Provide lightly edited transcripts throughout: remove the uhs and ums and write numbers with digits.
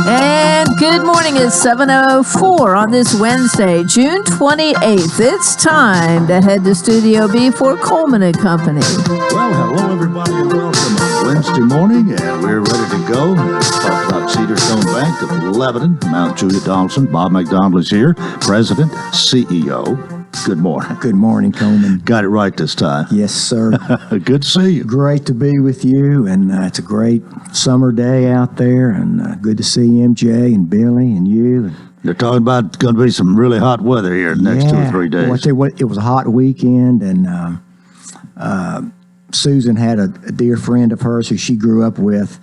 And good morning. It's 7:04 on this Wednesday, June 28th. It's time to head to Studio B for Coleman and Company. Well, hello, everybody, and welcome on Wednesday morning, and we're ready to go. Talk about Cedarstone Bank of Lebanon, Mount Julia Donaldson. Bob McDonald is here, President, CEO. Good morning. Good morning, Coleman. Got it right this time. Yes, sir. Good to see you. Great to be with you, and it's a great summer day out there, and good to see MJ and Billy and you. They're talking about going to be some really hot weather here the next 2 or 3 days. Well, I tell you what, it was a hot weekend, and Susan had a dear friend of hers who she grew up with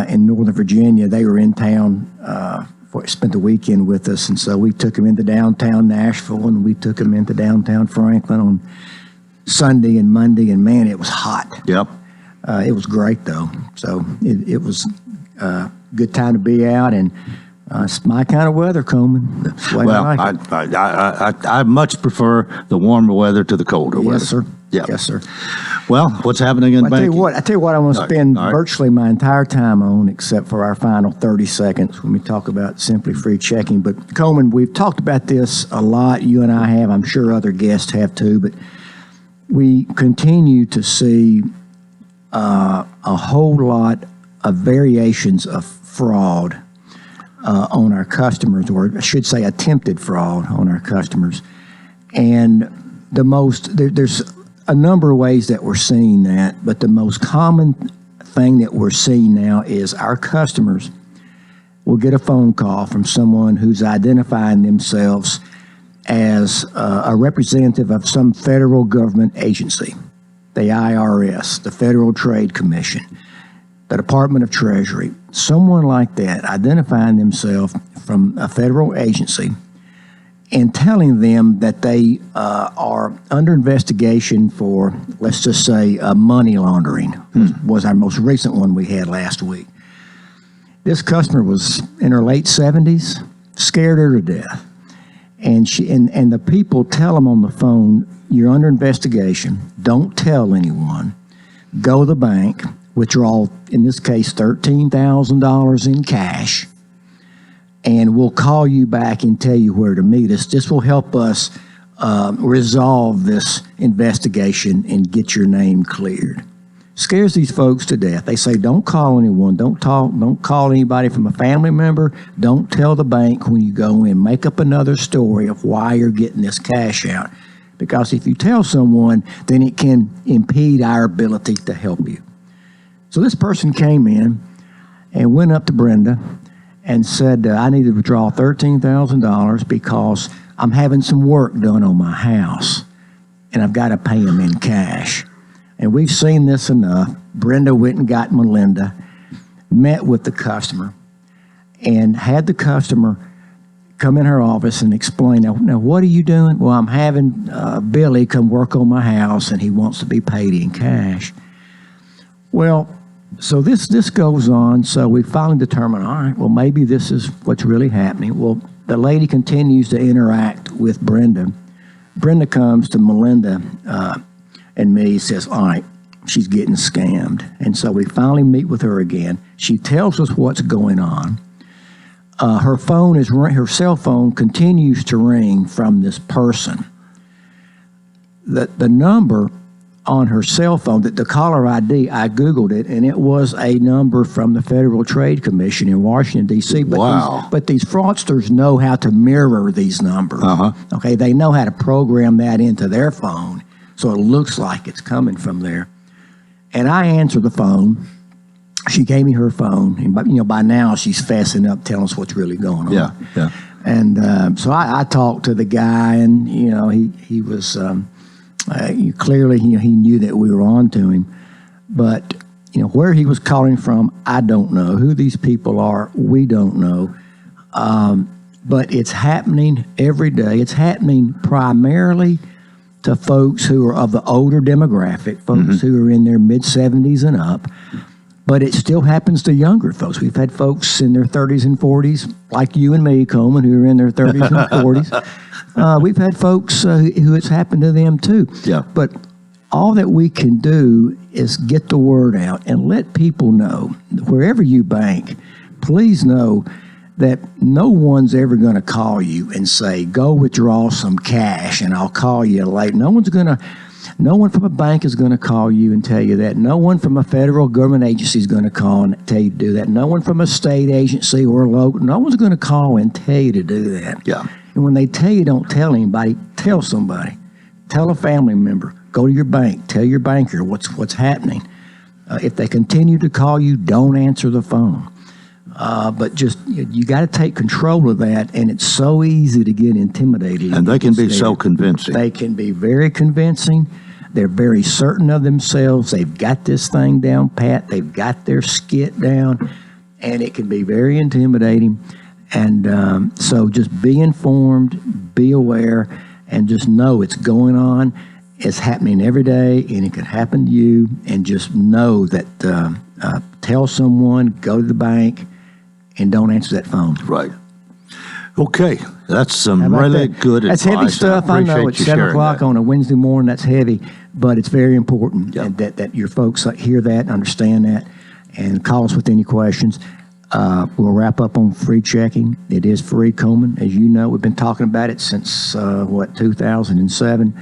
in Northern Virginia. They were in town, spent the weekend with us, and so we took them into downtown Nashville, and we took them into downtown Franklin on Sunday and Monday, and man, it was hot. Yep. It was great, though. So it was a good time to be out, and it's my kind of weather, Coleman. That's the way Well, I like it. I much prefer the warmer weather to the colder weather. Yes, sir. Yeah. Yes, sir. Well, what's happening in I banking? tell you what, I want to spend all right. virtually my entire time on, except for our final 30 seconds when we talk about Simply Free Checking. But Coleman, we've talked about this a lot. You and I have. I'm sure other guests have too. But we continue to see a whole lot of variations of fraud on our customers, or I should say attempted fraud on our customers. And there's a number of ways that we're seeing that, but the most common thing that we're seeing now is our customers will get a phone call from someone who's identifying themselves as a representative of some federal government agency, the IRS, the Federal Trade Commission, the Department of Treasury, someone like that, identifying themselves from a federal agency and telling them that they are under investigation for, let's just say, money laundering, was our most recent one we had last week. This customer was in her late 70s, scared her to death. And the people tell them on the phone, you're under investigation, don't tell anyone, go to the bank, withdraw, in this case, $13,000 in cash, and we'll call you back and tell you where to meet us. This will help us resolve this investigation and get your name cleared. Scares these folks to death. They say, don't call anyone, don't call anybody from a family member, don't tell the bank when you go in. Make up another story of why you're getting this cash out. Because if you tell someone, then it can impede our ability to help you. So this person came in and went up to Brenda and said, I need to withdraw $13,000 because I'm having some work done on my house, and I've got to pay them in cash. And we've seen this enough. Brenda went and got Melinda, met with the customer, and had the customer come in her office and explain, now what are you doing? Well, I'm having Billy come work on my house, and he wants to be paid in cash. Well, so this goes on, so we finally determine, all right, well, maybe this is what's really happening. Well, the lady continues to interact with Brenda. Brenda comes to Melinda and me, says, all right, she's getting scammed. And so we finally meet with her again. She tells us what's going on. Her cell phone continues to ring from this person. The number on her cell phone, the caller ID, I Googled it, and it was a number from the Federal Trade Commission in Washington, D.C. But these fraudsters know how to mirror these numbers. Okay, they know how to program that into their phone, so it looks like it's coming from there. And I answered the phone. She gave me her phone, and by now she's fessing up, telling us what's really going on. Yeah. And so I talked to the guy, and he was. Clearly, he knew that we were on to him, but where he was calling from, I don't know. Who these people are, we don't know. But it's happening every day. It's happening primarily to folks who are of the older demographic, folks who are in their mid-70s and up. But it still happens to younger folks. We've had folks in their 30s and 40s, like you and me, Coleman, who are in their 30s and 40s. We've had folks who it's happened to them too. Yeah. But all that we can do is get the word out and let people know, wherever you bank, please know that no one's ever going to call you and say, go withdraw some cash and I'll call you later. No one from a bank is going to call you and tell you that. No one from a federal government agency is going to call and tell you to do that. No one from a state agency or local, no one's going to call and tell you to do that. Yeah. And when they tell you, don't tell anybody, tell somebody. Tell a family member. Go to your bank. Tell your banker what's happening. If they continue to call you, don't answer the phone. But just, you got to take control of that, and it's so easy to get intimidated. And they can be so convincing. They can be very convincing. They're very certain of themselves. They've got this thing down pat. They've got their skit down, and it can be very intimidating. And so just be informed, be aware, and just know it's going on. It's happening every day, and it can happen to you. And just know that tell someone, go to the bank, and don't answer that phone. Right. Okay. That's some really good advice. That's heavy stuff. I know it's 7 o'clock on a Wednesday morning. That's heavy, but it's very important that your folks hear that, understand that, and call us with any questions. We'll wrap up on free checking. It is free, Coleman. As you know, we've been talking about it since, 2007.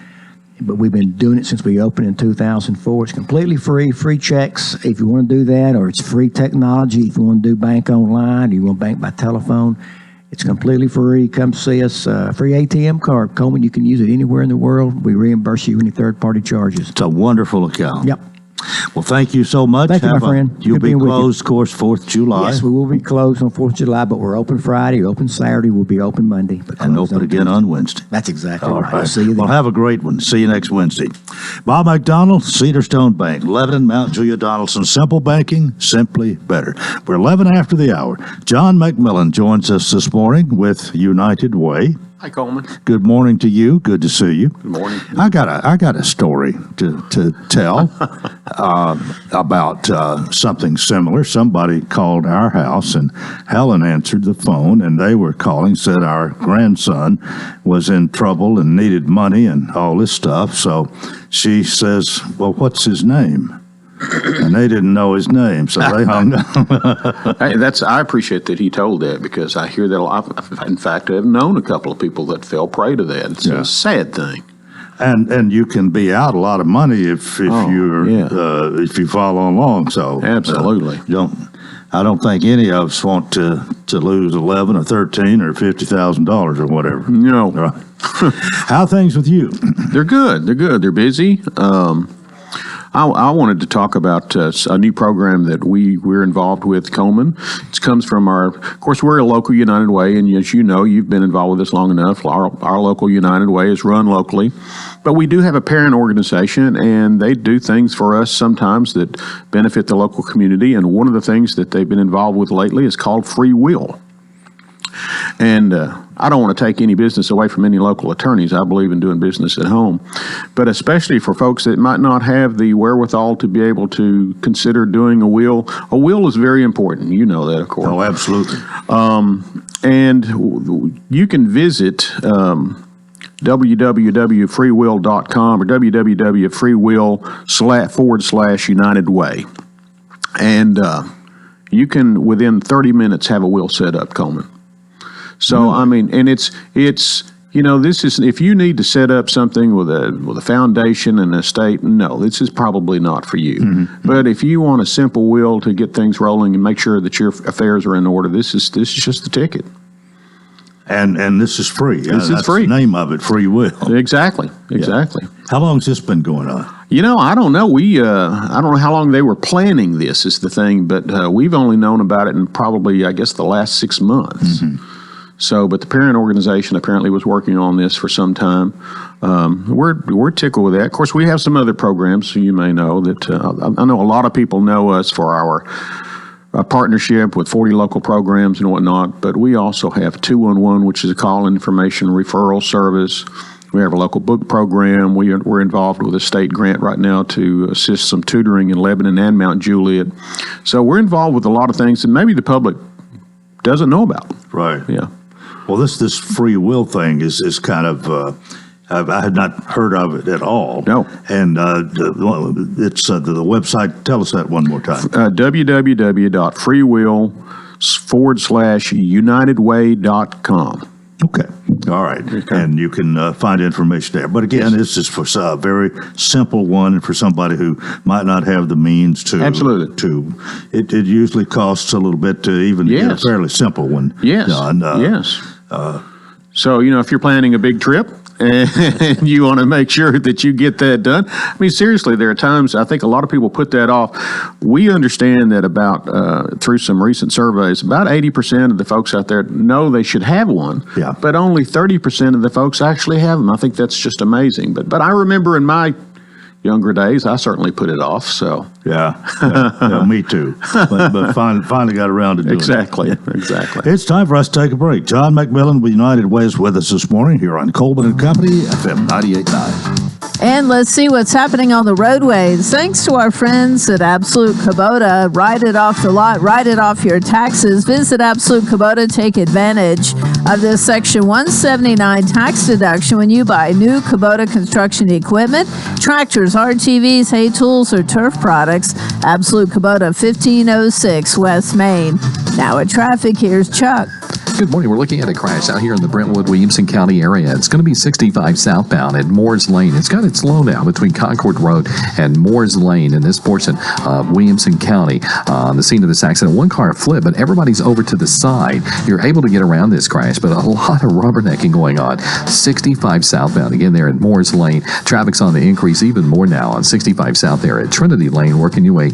But we've been doing it since we opened in 2004. It's completely free checks if you want to do that, or it's free technology if you want to do bank online, or you want to bank by telephone. It's completely free. Come see us. Free ATM card. Coleman, you can use it anywhere in the world. We reimburse you any third-party charges. It's a wonderful account. Yep. Well, thank you so much. Thank you, my friend. You'll be closed, of course, 4th of July. Yes, we will be closed on 4th of July, but we're open Friday, open Saturday. We'll be open Monday. And open again on Wednesday. That's exactly All right. right. We'll see you then. Well, have a great one. See you next Wednesday. Bob McDonald, Cedar Stone Bank, Lebanon, Mount Juliet, Donaldson. Simple banking, simply better. We're 11 after the hour. John McMillan joins us this morning with United Way. Hi, Coleman. Good morning to you. Good to see you. Good morning. I got a story to tell about something similar. Somebody called our house, and Helen answered the phone, and they were calling, said our grandson was in trouble and needed money and all this stuff. So she says, well, what's his name? And they didn't know his name, so they hung up. Hey, I appreciate that he told that, because I hear that a lot. In fact, I've known a couple of people that fell prey to that. It's a sad thing. And you can be out a lot of money if you follow along. So absolutely, I don't think any of us want to lose 11 or 13 or $50,000 or whatever. No. Right. How are things with you? They're good. They're busy. I wanted to talk about a new program that we're involved with, Coleman. It comes from of course, we're a local United Way, and as you know, you've been involved with us long enough. Our local United Way is run locally, but we do have a parent organization, and they do things for us sometimes that benefit the local community, and one of the things that they've been involved with lately is called Free Will. And I don't want to take any business away from any local attorneys. I believe in doing business at home. But especially for folks that might not have the wherewithal to be able to consider doing a will is very important. You know that, of course. Oh, absolutely. And you can visit www.freewill.com or www.freewill.com/United Way. And you can, within 30 minutes, have a will set up, Coleman. So, I mean, and it's this is, if you need to set up something with a foundation and an estate, no, this is probably not for you. Mm-hmm. But if you want a simple will to get things rolling and make sure that your affairs are in order, this is just the ticket. And this is free. This is free. The name of it, Free Will. Exactly. Yeah. How long has this been going on? I don't know. I don't know how long they were planning this is the thing, but we've only known about it in probably, I guess, the last 6 months. Mm-hmm. So, but the parent organization apparently was working on this for some time. We're tickled with that. Of course, we have some other programs, so you may know that. I know a lot of people know us for our partnership with 40 local programs and whatnot, but we also have 211, which is a call information referral service. We have a local book program. We're involved with a state grant right now to assist some tutoring in Lebanon and Mount Juliet. So we're involved with a lot of things that maybe the public doesn't know about. Right. Yeah. Well, this free will thing is kind of, I had not heard of it at all. No. And it's the website, tell us that one more time. www.freewill.com www.unitedway.com. Okay. All right. And you can find information there. But again, this is for a very simple one for somebody who might not have the means to. Absolutely. It usually costs a little bit to even get a fairly simple one done. Yes. So, if you're planning a big trip, and you want to make sure that you get that done. I mean, seriously, there are times I think a lot of people put that off. We understand that through some recent surveys, about 80% of the folks out there know they should have one, but only 30% of the folks actually have them. I think that's just amazing. But I remember in my younger days, I certainly put it off. So yeah, me too. But finally got around to doing it. Exactly. It's time for us to take a break. John McMillan with United Way is with us this morning here on Coleman and Company, FM 98.9. And let's see what's happening on the roadways. Thanks to our friends at Absolute Kubota. Write it off the lot, write it off your taxes. Visit Absolute Kubota. Take advantage of this Section 179 tax deduction when you buy new Kubota construction equipment, tractors, RTVs, hay tools, or turf products. Absolute Kubota, 1506 West Main. Now at traffic, here's Chuck. Good morning. We're looking at a crash out here in the Brentwood-Williamson County area. It's going to be 65 southbound at Moores Lane. It's got its slowdown between Concord Road and Moores Lane in this portion of Williamson County. On the scene of this accident, one car flipped, but everybody's over to the side. You're able to get around this crash, but a lot of rubbernecking going on. 65 southbound, again, there at Moores Lane. Traffic's on the increase even more now on 65 south there at Trinity Lane, working your way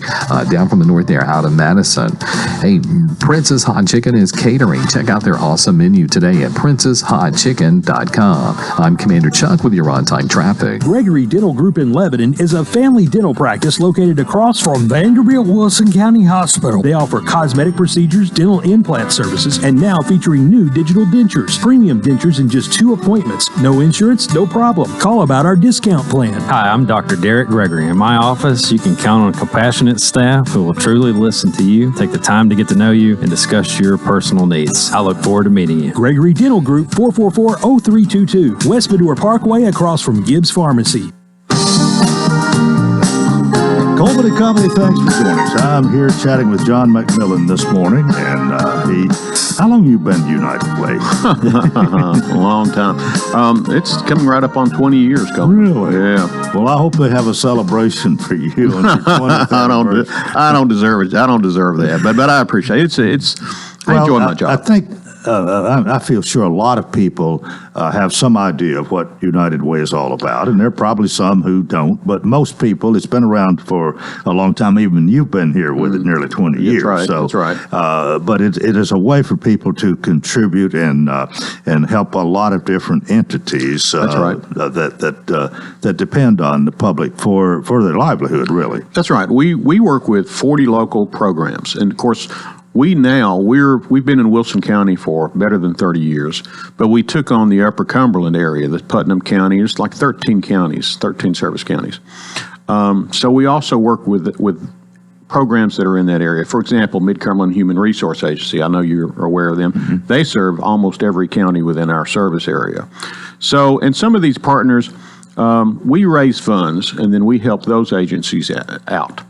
down from the north there out of Madison. Hey, Prince's Hot Chicken is catering. Check out their awesome menu today at princeshotchicken.com. I'm Commander Chuck with your on-time traffic. Gregory Dental Group in Lebanon is a family dental practice located across from Vanderbilt Wilson County Hospital. They offer cosmetic procedures, dental implant services, and now featuring new digital dentures. Premium dentures in just 2 appointments. No insurance, no problem. Call about our discount plan. Hi, I'm Dr. Derek Gregory. In my office, you can count on a compassionate staff who will truly listen to you, take the time to get to know you, and discuss your personal needs. I look forward to meeting you. Gregory Dental Group, 444-0322, West Medora Parkway, across from Gibbs Pharmacy. Coleman and Company, thanks for joining us. I'm here chatting with John McMillan this morning, and how long have you been United Way? A long time. It's coming right up on 20 years, Coleman. Really? Yeah. Well, I hope they have a celebration for you on your 20th anniversary. I don't deserve it. I don't deserve that, but I appreciate it. I enjoy my job. I think I feel sure a lot of people have some idea of what United Way is all about, and there are probably some who don't, but most people, it's been around for a long time. Even you've been here with it nearly 20 years. That's right. But it is a way for people to contribute and help a lot of different entities that depend on the public for their livelihood, really. That's right. We work with 40 local programs, and of course, we've been in Wilson County for better than 30 years, but we took on the Upper Cumberland area, the Putnam County. It's like 13 service counties. So we also work with programs that are in that area. For example, Mid-Cumberland Human Resource Agency, I know you're aware of them. Mm-hmm. They serve almost every county within our service area. So, and some of these partners, we raise funds, and then we help those agencies out,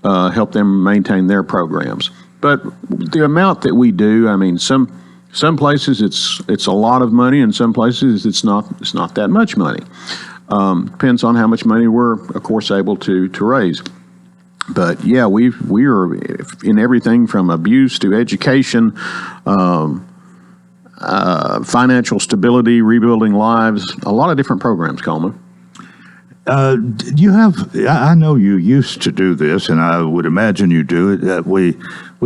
help them maintain their programs. But the amount that we do, I mean, some places it's a lot of money, and some places it's not that much money. Depends on how much money we're, of course, able to raise. But yeah, we are in everything from abuse to education, financial stability, rebuilding lives, a lot of different programs, Coleman. I know you used to do this, and I would imagine you do it. We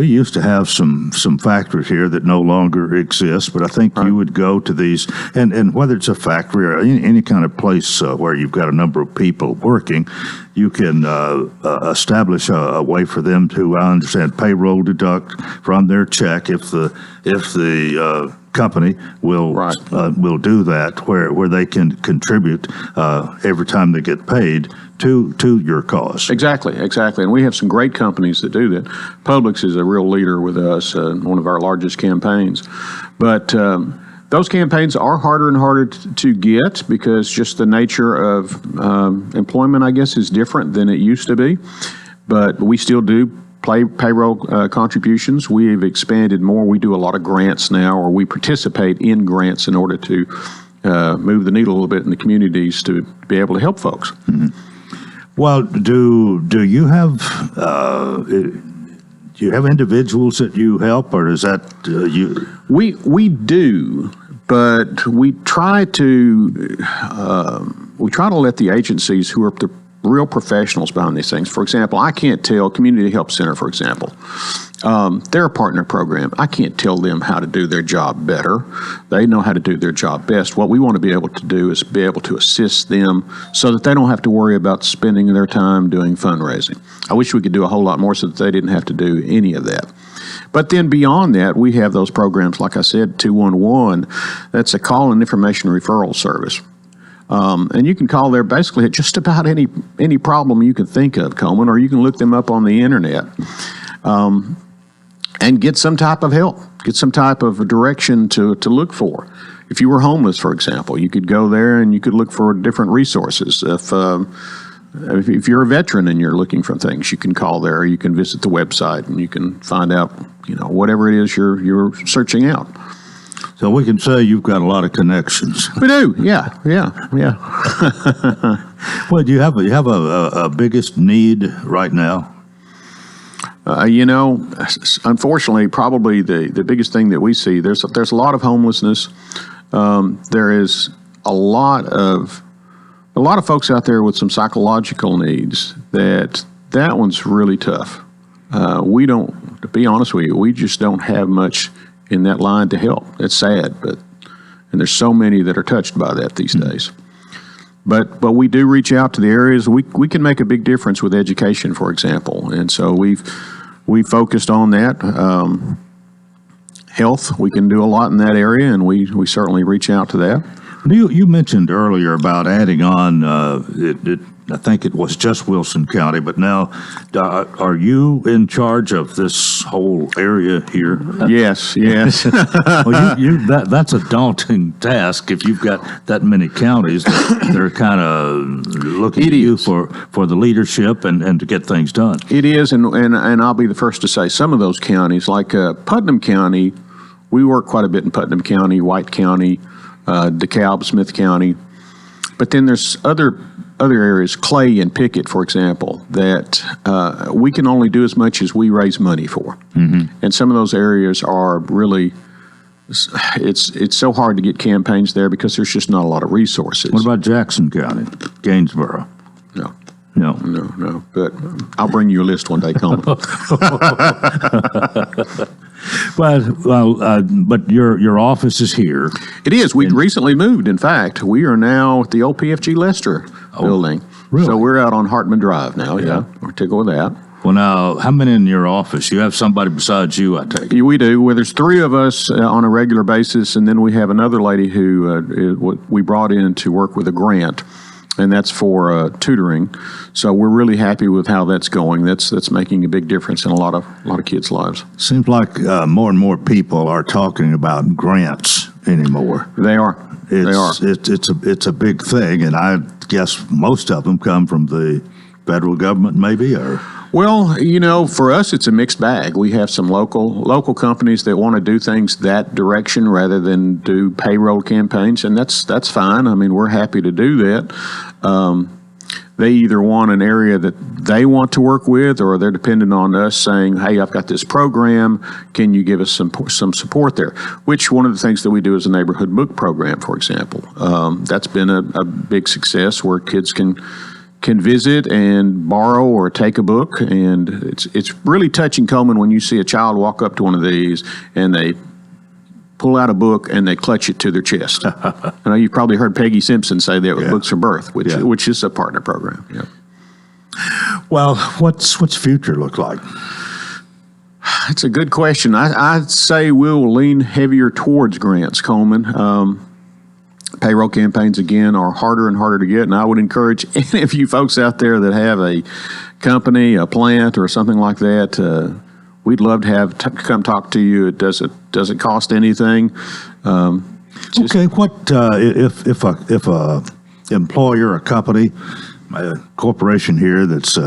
used to have some factories here that no longer exist, but I think you would go to these, and whether it's a factory or any kind of place where you've got a number of people working, you can establish a way for them to, I understand, payroll deduct from their check if the company will do that, where they can contribute every time they get paid to your cause. Exactly, and we have some great companies that do that. Publix is a real leader with us, one of our largest campaigns, but those campaigns are harder and harder to get because just the nature of employment, I guess, is different than it used to be, but we still do payroll contributions. We've expanded more. We do a lot of grants now, or we participate in grants in order to move the needle a little bit in the communities to be able to help folks. Well, do you have individuals that you help, or is that you? We do, but we try to let the agencies who are the real professionals behind these things. For example, I can't tell Community Help Center, for example, they're a partner program. I can't tell them how to do their job better. They know how to do their job best. What we want to be able to do is be able to assist them so that they don't have to worry about spending their time doing fundraising. I wish we could do a whole lot more so that they didn't have to do any of that. But then beyond that, we have those programs, like I said, 211, that's a call and information referral service. And you can call there basically at just about any problem you can think of, Coleman, or you can look them up on the internet and get some type of help, get some type of direction to look for. If you were homeless, for example, you could go there and you could look for different resources. If you're a veteran and you're looking for things, you can call there, or you can visit the website and you can find out, whatever it is you're searching out. So we can say you've got a lot of connections. We do, yeah. Well, do you have a biggest need right now? Unfortunately, probably the biggest thing that we see, there's a lot of homelessness. There is a lot of folks out there with some psychological needs. That one's really tough. We don't, to be honest with you, we just don't have much in that line to help. It's sad, and there's so many that are touched by that these days. But we do reach out to the areas. We can make a big difference with education, for example, and so we focused on that. Health, we can do a lot in that area, and we certainly reach out to that. You mentioned earlier about adding on, I think it was just Wilson County, but now are you in charge of this whole area here? Yes. Well, that's a daunting task if you've got that many counties that are kind of looking at you for the leadership and to get things done. It is, and I'll be the first to say some of those counties, like Putnam County, we work quite a bit in Putnam County, White County, DeKalb, Smith County. But then there's other areas, Clay and Pickett, for example, that we can only do as much as we raise money for. Mm-hmm. And some of those areas are really, it's so hard to get campaigns there because there's just not a lot of resources. What about Jackson County, Gainesboro? No. But I'll bring you a list one day, Coleman. But your office is here. It is. We recently moved. In fact, we are now at the old PFG Lester building. Really? So we're out on Hartman Drive now. Yeah, we're tickled with that. Well, now, how many in your office? You have somebody besides you, I take it. We do. Well, there's three of us on a regular basis, and then we have another lady who we brought in to work with a grant. And that's for tutoring. So we're really happy with how that's going. That's making a big difference in a lot of kids' lives. Seems like more and more people are talking about grants anymore. They are. It's a big thing, and I guess most of them come from the federal government, maybe, or. Well, for us, it's a mixed bag. We have some local companies that want to do things that direction rather than do payroll campaigns, and that's fine. I mean, we're happy to do that. They either want an area that they want to work with, or they're dependent on us saying, "Hey, I've got this program. Can you give us some support there?" Which one of the things that we do is a neighborhood book program, for example. That's been a big success where kids can visit and borrow or take a book, and it's really touching, Coleman, when you see a child walk up to one of these and they pull out a book and they clutch it to their chest. I know you've probably heard Peggy Simpson say that with Books for Birth, which is a partner program. Yeah. Well, what's future look like? It's a good question. I'd say we'll lean heavier towards grants, Coleman. Payroll campaigns, again, are harder and harder to get, and I would encourage any of you folks out there that have a company, a plant, or something like that, we'd love to have come talk to you. It doesn't cost anything. Okay, what if a employer, a company, a corporation here that's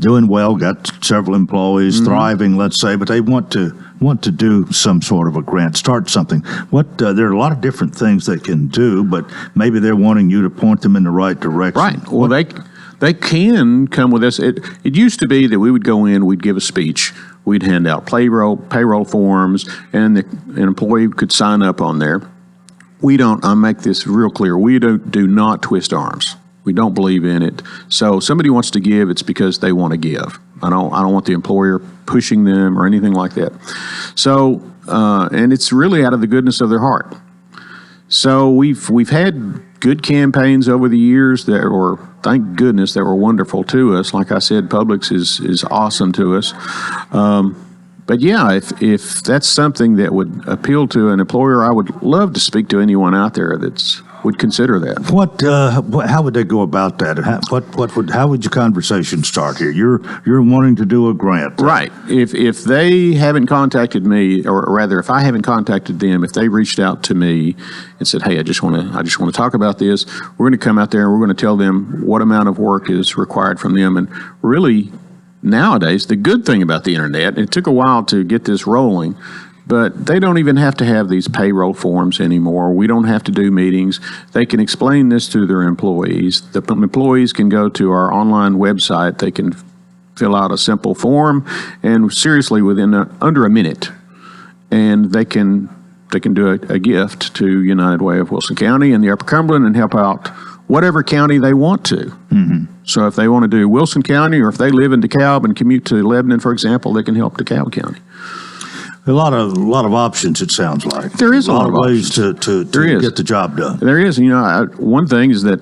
doing well, got several employees, thriving, let's say, but they want to do some sort of a grant, start something. There are a lot of different things they can do, but maybe they're wanting you to point them in the right direction. Right. Well, they can come with us. It used to be that we would go in, we'd give a speech, we'd hand out payroll forms, and an employee could sign up on there. We don't. I'll make this real clear. We do not twist arms. We don't believe in it. So somebody wants to give, it's because they want to give. I don't want the employer pushing them or anything like that. So and it's really out of the goodness of their heart. So we've had good campaigns over the years that were, thank goodness, that were wonderful to us. Like I said, Publix is awesome to us. But yeah, if that's something that would appeal to an employer, I would love to speak to anyone out there that's would consider that. How would they go about that? How would your conversation start here? You're wanting to do a grant, right? If they haven't contacted me, or rather, if I haven't contacted them, if they reached out to me and said, "Hey, I just want to talk about this," we're going to come out there and we're going to tell them what amount of work is required from them, and really. Nowadays, the good thing about the internet, it took a while to get this rolling, but they don't even have to have these payroll forms anymore. We don't have to do meetings. They can explain this to their employees. The employees can go to our online website. They can fill out a simple form, and seriously, within under a minute, and they can do a gift to United Way of Wilson County and the Upper Cumberland and help out whatever county they want to. Mm-hmm. So if they want to do Wilson County, or if they live in DeKalb and commute to Lebanon, for example, they can help DeKalb County. A lot of options, it sounds like. There is a lot of ways to get the job done. There is. One thing is that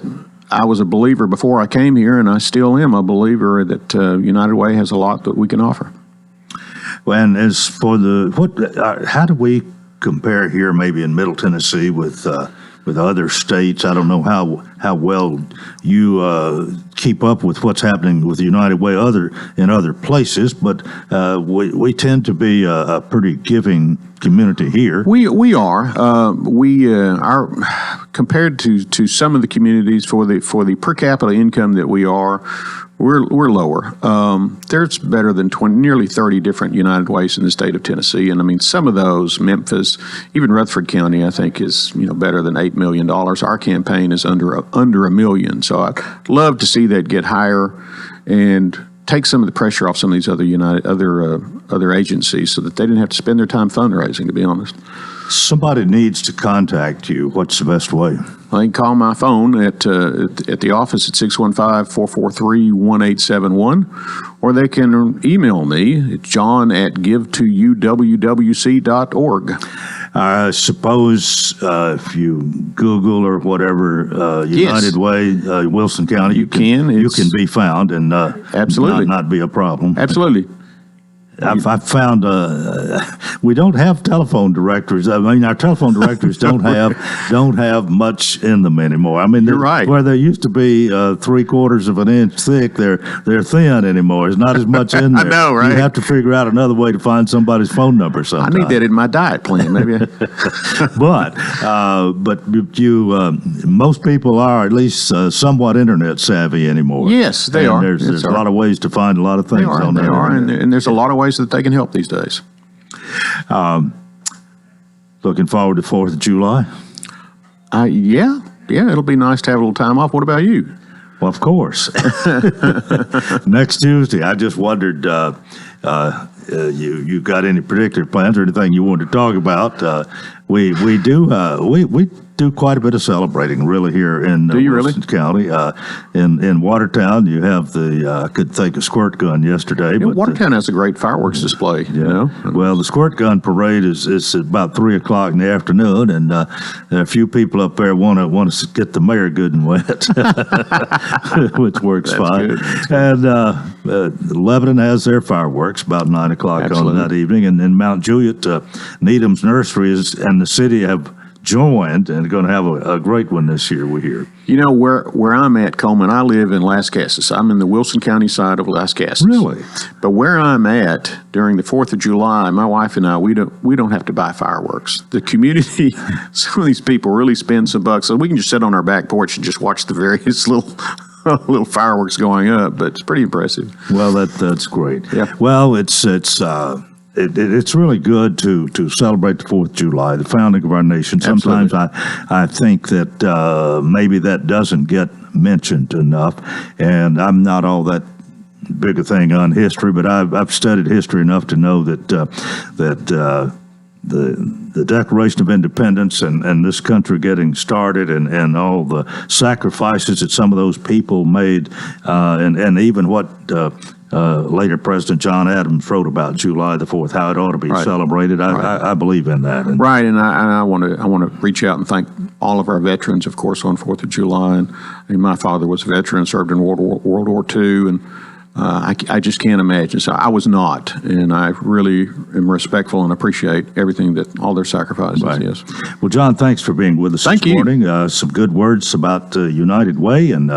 I was a believer before I came here, and I still am a believer that United Way has a lot that we can offer. And as for how do we compare here, maybe in Middle Tennessee, with other states? I don't know how well you keep up with what's happening with United Way in other places, but we tend to be a pretty giving community here. We are. Compared to some of the communities for the per capita income that we are. We're lower. There's better than nearly 30 different United Ways in the state of Tennessee, and I mean some of those, Memphis, even Rutherford County, I think is better than $8 million. Our campaign is under $1 million, so I'd love to see that get higher and take some of the pressure off some of these other agencies, so that they didn't have to spend their time fundraising. To be honest. Somebody needs to contact you. What's the best way? They can call my phone at the office at 615-443-1871, or they can email me at john@givetouwwc.org. I suppose if you Google or whatever United Way, Wilson County, you can be found and absolutely not be a problem. Absolutely. I've found we don't have telephone directories. I mean, our telephone directories don't have much in them anymore. I mean, you're right. Where they used to be 3/4 of an inch thick, they're thin anymore. There's not as much in there. I know, right? You have to figure out another way to find somebody's phone number sometime. I need that in my diet plan, maybe. But most people are at least somewhat internet savvy anymore. Yes, they are. There's a lot of ways to find a lot of things on there. They are, and there's a lot of ways that they can help these days. Looking forward to 4th of July? Yeah, it'll be nice to have a little time off. What about you? Well, of course. Next Tuesday, I just wondered, you got any particular plans or anything you wanted to talk about? We do quite a bit of celebrating, really, here in Wilson County. In Watertown, you have I could think of squirt gun yesterday. But Watertown has a great fireworks display. Yeah. Well, the squirt gun parade is about 3:00 in the afternoon, and there are a few people up there want to get the mayor good and wet, which works fine. Good. And Lebanon has their fireworks about 9:00 on that evening, and in Mount Juliet, Needham's Nursery and the city have joined and going to have a great one this year, we hear. Where I'm at, Coleman, I live in Lascassas. I'm in the Wilson County side of Lascassas. Really? But where I'm at during the 4th of July, my wife and I, we don't have to buy fireworks. The community, some of these people really spend some bucks, so we can just sit on our back porch and just watch the various little little fireworks going up, but it's pretty impressive. Well, that's great. Yeah. Well, it's really good to celebrate the 4th of July, the founding of our nation. Sometimes I think that maybe that doesn't get mentioned enough, and I'm not all that big a thing on history, but I've studied history enough to know that the Declaration of Independence and this country getting started and all the sacrifices that some of those people made, and even what later President John Adams wrote about July the 4th, how it ought to be celebrated. I believe in that. And I want to reach out and thank all of our veterans, of course, on 4th of July. And my father was a veteran, served in World War II, and I just can't imagine. So I was not, and I really am respectful and appreciate everything that all their sacrifices. Right. Yes. Well, John, thanks for being with us Thank this you. morning. Some good words about United Way, and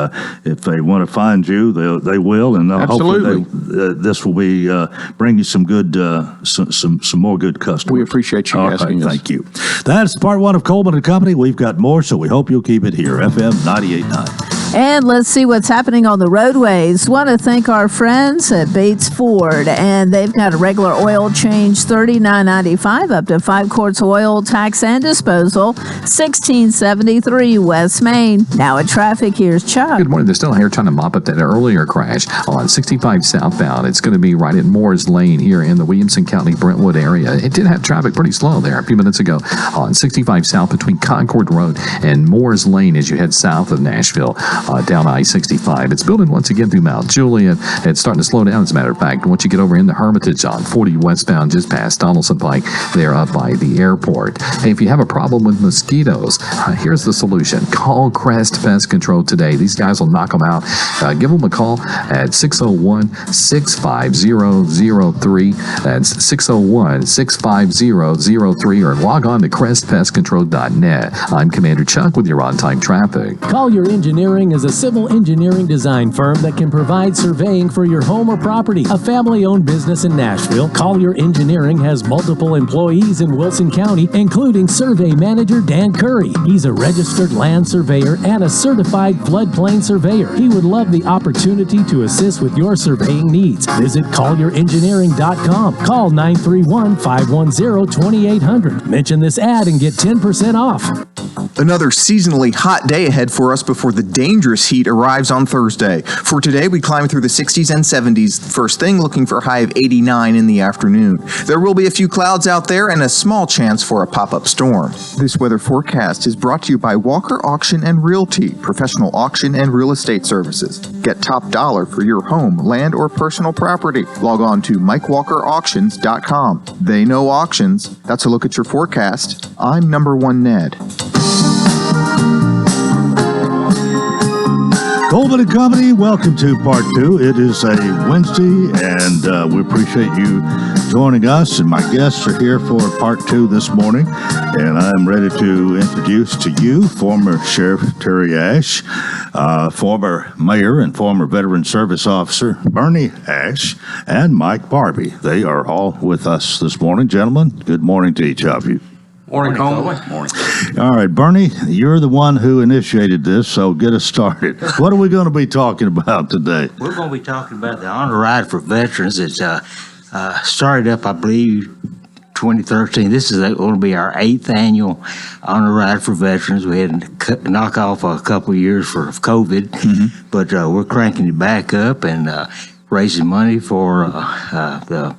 if they want to find you, they will, and Absolutely. hopefully this will be bring you some good some more good customers. We appreciate you All asking right, us. Thank you. That's part one of Coleman and Company. We've got more, so we hope you'll keep it here. FM 98.9. And let's see what's happening on the roadways. Want to thank our friends at Bates Ford, and they've got a regular oil change, $39.95, up to 5 quarts of oil, tax and disposal, 1673 West Main. Now at traffic, here's Chuck. Good morning. They're still here trying to mop up that earlier crash on 65 southbound. It's going to be right at Moore's Lane here in the Williamson County, Brentwood area. It did have traffic pretty slow there a few minutes ago on 65 south between Concord Road and Moore's Lane as you head south of Nashville. Down I-65. It's building once again through Mount Juliet. It's starting to slow down, as a matter of fact. Once you get over into Hermitage on 40 westbound, just past Donaldson Pike, there up by the airport. Hey, if you have a problem with mosquitoes, here's the solution. Call Crest Pest Control today. These guys will knock them out. Give them a call at 601-650-03. That's 601-650-03, or log on to crestpestcontrol.net. I'm Commander Chuck with your on-time traffic. Collier Engineering is a civil engineering design firm that can provide surveying for your home or property. A family-owned business in Nashville, Collier Engineering has multiple employees in Wilson County, including survey manager Dan Curry. He's a registered land surveyor and a certified floodplain surveyor. He would love the opportunity to assist with your surveying needs. Visit collierengineering.com. Call 931-510-2800. Mention this ad and get 10% off. Another seasonally hot day ahead for us before the dangerous heat arrives on Thursday. For today, we climb through the 60s and 70s first thing, looking for a high of 89 in the afternoon. There will be a few clouds out there and a small chance for a pop-up storm. This weather forecast is brought to you by Walker Auction and Realty, professional auction and real estate services. Get top dollar for your home, land, or personal property. Log on to MikeWalkerAuctions.com. They know auctions. That's a look at your forecast. I'm number one Ned. Coleman and Company, welcome to part two. It is a Wednesday, and we appreciate you joining us. And my guests are here for part two this morning, and I'm ready to introduce to you former Sheriff Terry Ash, former Mayor and former Veteran Service Officer Bernie Ash, and Mike Barbie. They are all with us this morning. Gentlemen, good morning to each of you. Morning, Coleman. Morning. All right, Bernie, you're the one who initiated this, so get us started. What are we going to be talking about today? We're going to be talking about the Honor Ride for Veterans. It's started up, I believe, 2013. This is going to be our 8th annual Honor Ride for Veterans. We had to knock off a couple of years for COVID, but we're cranking it back up and raising money for the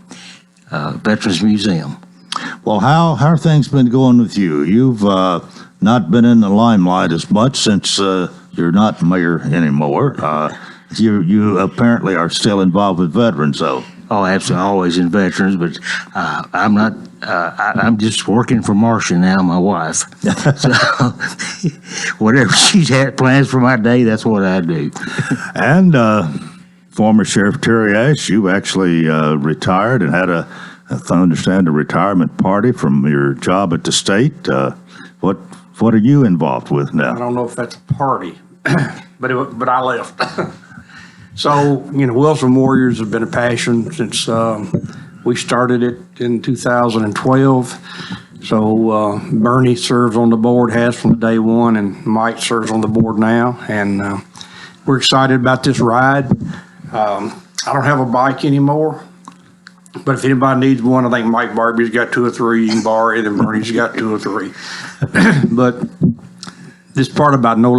Veterans Museum. Well, how are things been going with you? You've not been in the limelight as much since you're not mayor anymore. You apparently are still involved with veterans, though. Oh, absolutely, always in veterans, but I'm not. I'm just working for Marcia now, my wife. So whatever she's had plans for my day, that's what I do. And former Sheriff Terry Ash, you actually retired and had I understand, a retirement party from your job at the state. What are you involved with now? I don't know if that's a party, but I left. So, Wilson Warriors have been a passion since we started it in 2012. So Bernie serves on the board, has from day one, and Mike serves on the board now. And we're excited about this ride. I don't have a bike anymore, but if anybody needs one, I think Mike Barbie's got 2 or 3 you can borrow it, and Bernie's got 2 or 3. But this part about no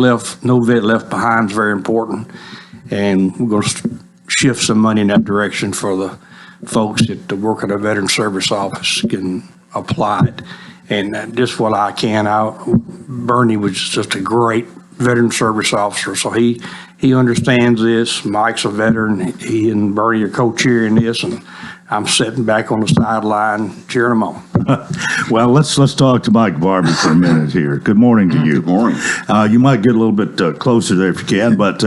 vet left behind is very important, and we're going to shift some money in that direction for the folks that work at a Veteran Service Office can apply it. And just what I can, Bernie was just a great Veteran Service Officer, so he understands this. Mike's a veteran. He and Bernie are co-chairing this, and I'm sitting back on the sideline cheering them on. Well, let's talk to Mike Barbie for a minute here. Good morning to you. Good morning. You might get a little bit closer there if you can, but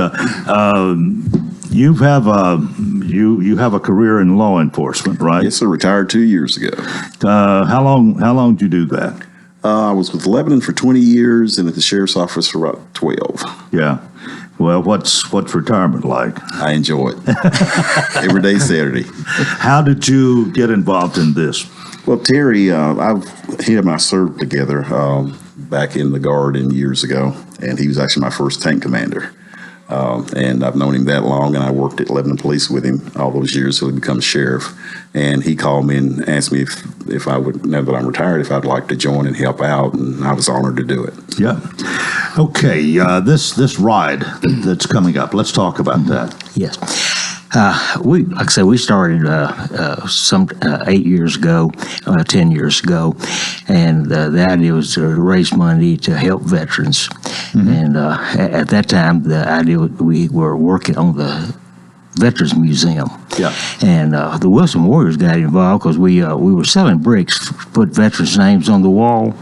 you have a career in law enforcement, right? Yes, sir. Retired 2 years ago. How long did you do that? I was with Lebanon for 20 years and at the sheriff's office for about 12. Yeah. Well, what's retirement like? I enjoy it. Every day Saturday. How did you get involved in this? Well, Terry, he and I served together back in the Guard years ago, and he was actually my first tank commander. And I've known him that long, and I worked at Lebanon Police with him all those years till he became sheriff. And he called me and asked me if I would, now that I'm retired, if I'd like to join and help out, and I was honored to do it. Yeah. Okay, this ride that's coming up, let's talk about that. Yes. Like I said, we started some 8 years ago, 10 years ago, and the idea was to raise money to help veterans. Mm-hmm. And at that time, the idea we were working on the Veterans Museum. Yeah. And the Wilson Warriors got involved because we were selling bricks, put veterans' names on the wall.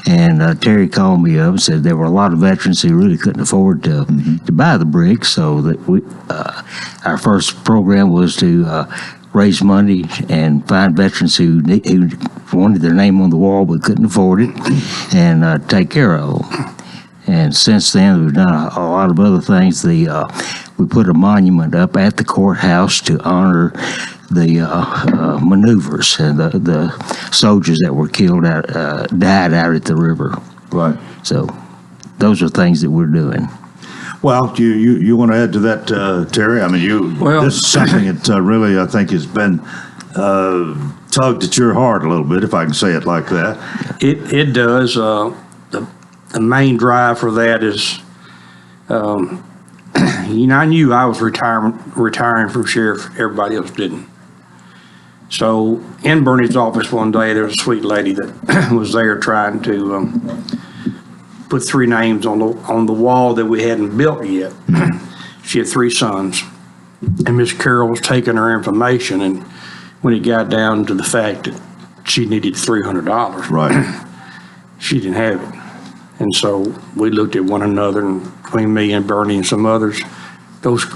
And Terry called me up and said there were a lot of veterans who really couldn't afford to buy the bricks. So that our first program was to raise money and find veterans who wanted their name on the wall but couldn't afford it, and take care of them. And since then, we've done a lot of other things. We put a monument up at the courthouse to honor the maneuvers and the soldiers that were killed died out at the river. Right. So those are things that we're doing. Well, you want to add to that, Terry? I mean, this is something that really I think has been tugged at your heart a little bit, if I can say it like that. It does. The main drive for that is, I knew I was retiring from sheriff. Everybody else didn't. So in Bernie's office one day, there was a sweet lady that was there trying to put 3 names on the wall that we hadn't built yet. She had 3 sons, and Miss Carroll was taking her information, and when it got down to the fact that she needed $300, right, she didn't have it. And so we looked at one another, and between me and Bernie and some others, those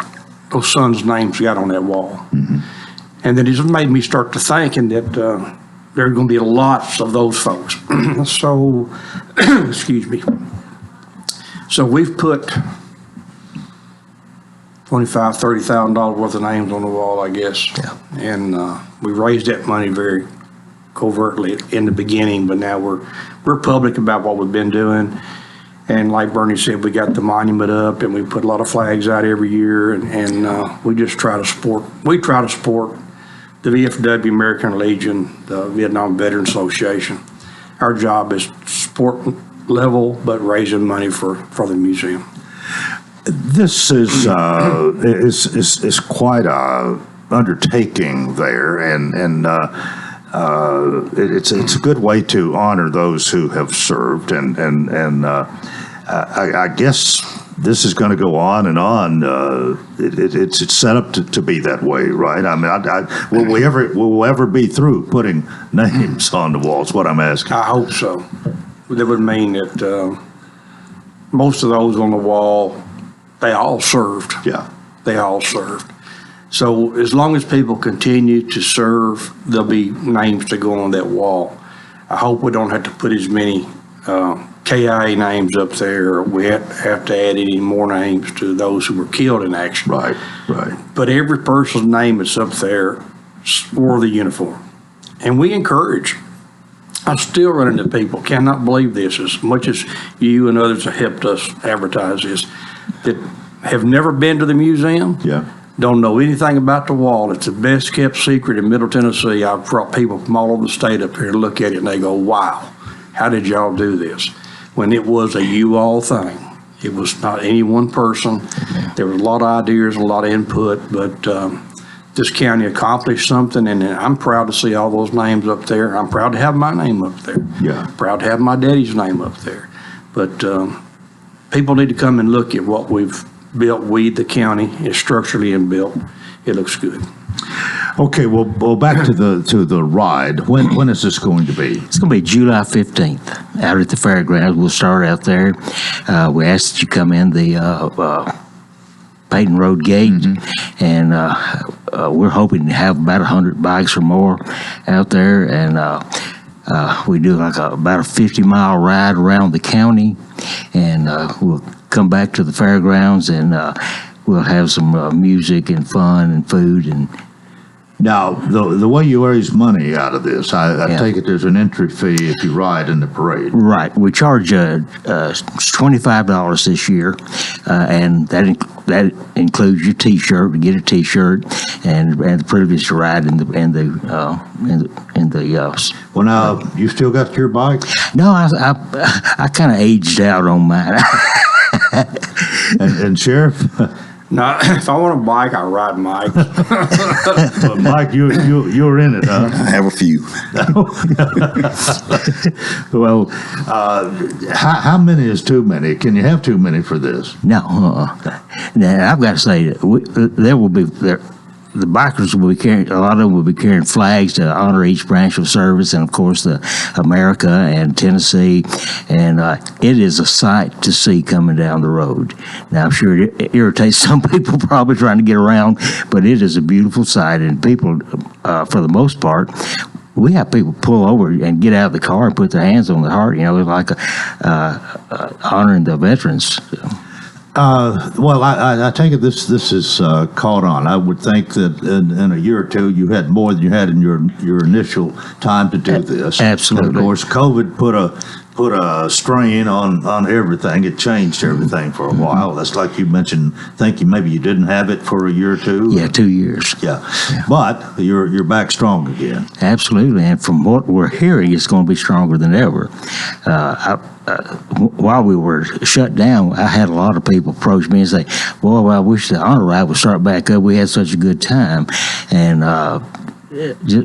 sons' names got on that wall. Mm-hmm. And then it just made me start to thinking that there are going to be lots of those folks. So, excuse me. So we've put $25,000, $30,000 worth of names on the wall, I guess. Yeah. And we raised that money very covertly in the beginning, but now we're public about what we've been doing. And like Bernie said, we got the monument up, and we put a lot of flags out every year, and we just try to support the VFW, American Legion, the Vietnam Veterans Association. Our job is sport level, but raising money for the museum. This is quite a undertaking there, and it's a good way to honor those who have served, and I guess this is going to go on and on. It's set up to be that way, right? I mean, will we ever be through putting names on the walls? What I'm asking. I hope so. That would mean that most of those on the wall, they all served. Yeah, they all served. So as long as people continue to serve, there'll be names to go on that wall. I hope we don't have to put as many KIA names up there, or we have to add any more names to those who were killed in action. Right. But every person's name that's up there wore the uniform. And we encourage. I still run into people, cannot believe this, as much as you and others have helped us advertise this, that have never been to the museum. Yeah. Don't know anything about the wall. It's the best kept secret in Middle Tennessee. I've brought people from all over the state up here to look at it, and they go, wow, how did y'all do this? When it was a you-all thing. It was not any one person. There was a lot of ideas, a lot of input, but this county accomplished something, and I'm proud to see all those names up there. I'm proud to have my name up there. Yeah. Proud to have my daddy's name up there. But people need to come and look at what we've built. The county, is structurally inbuilt. It looks good. Okay, well, back to the ride. When is this going to be? It's going to be July 15th out at the fairgrounds. We'll start out there. We ask that you come in the Peyton Road gate, and we're hoping to have about 100 bikes or more out there, and we do like about a 50-mile ride around the county, and we'll come back to the fairgrounds, and we'll have some music and fun and food. And now, the way you raise money out of this, I take it there's an entry fee if you ride in the parade. Right. We charge $25 this year, and that includes your T-shirt. We get a T-shirt and the privilege to ride in the. Well, now you still got your bike? No, I kind of aged out on mine. and Sheriff. Now, if I want a bike, I ride Mike. Well, Mike, you're in it, huh? I have a few. Well, how many is too many? Can you have too many for this? No. Now, I've got to say, the bikers will be carrying, a lot of them will be carrying flags to honor each branch of service, and of course the America and Tennessee, and it is a sight to see coming down the road. Now I'm sure it irritates some people probably trying to get around, but it is a beautiful sight, and people, for the most part, we have people pull over and get out of the car and put their hands on the heart. You know, it's like honoring the veterans. Well, I take it this is caught on. I would think that in a year or two you had more than you had in your initial time to do this. Absolutely. And of course, COVID put a strain on everything. It changed everything for a while. That's like you mentioned. Maybe you didn't have it for a year or two. Yeah, 2 years. Yeah. But you're back strong again. Absolutely, and from what we're hearing, it's going to be stronger than ever. While we were shut down, I had a lot of people approach me and say, "Boy, I wish the honor ride would start back up. We had such a good time," and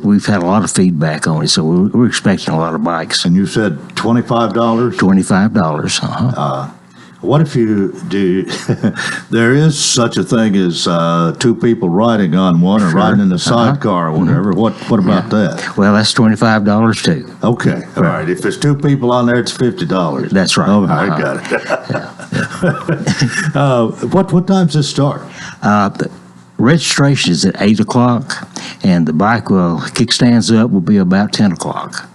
we've had a lot of feedback on it. So we're expecting a lot of bikes. And you said $25? $25. What if you do? There is such a thing as two people riding on one or riding in the sidecar or whatever. What about that? Well, that's $25 too. Okay, all right. If there's two people on there, it's $50. That's right. Oh, I got it. What time's this start? The registration is at 8 o'clock, and the bike kickstands up will be about 10 o'clock.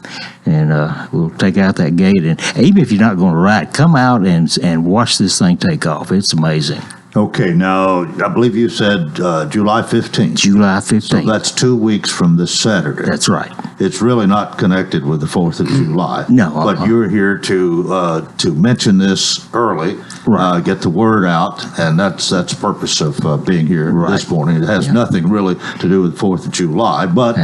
And we'll take out that gate. And even if you're not going to ride, come out and watch this thing take off. It's amazing. Okay, now, I believe you said July 15th. July 15th. So that's 2 weeks from this Saturday. That's right. It's really not connected with the 4th of July. No. But you're here to mention this early, right. Get the word out, and that's the purpose of being here right. this morning. It has nothing really to do with the 4th of July, but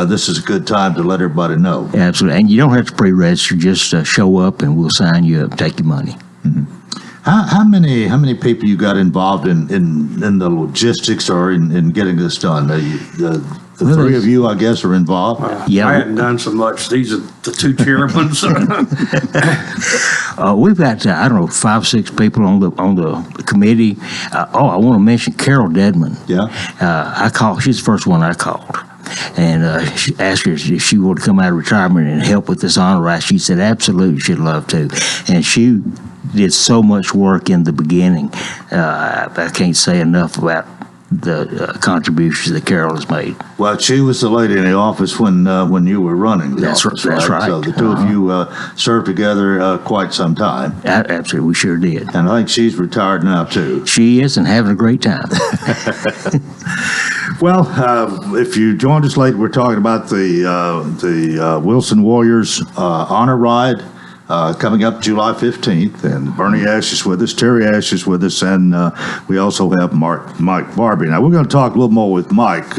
this is a good time to let everybody know. Absolutely. And you don't have to pre-register. Just show up, and we'll sign you up and take your money. Mm-hmm. How many people you got involved in the logistics or in getting this done? The three of you, I guess, are involved. Yeah, I hadn't done so much. These are the two chairmen. We've got 5, 6 people on the committee. I want to mention Carol Dedman. Yeah, She's the first one I called. And she asked her if she would come out of retirement and help with this honor ride. She said absolutely, she'd love to. And she did so much work in the beginning. I can't say enough about the contributions that Carol has made. Well, she was the lady in the office when you were running the office, That's right. So the two of you served together quite some time. Absolutely, we sure did. And I think she's retired now, too. She is, and having a great time. Well, if you joined us late, we're talking about the Wilson Warriors Honor Ride. coming up July 15th. And Bernie Ash is with us, Terry Ash is with us, and we also have Mike Barbie. Now, we're going to talk a little more with Mike,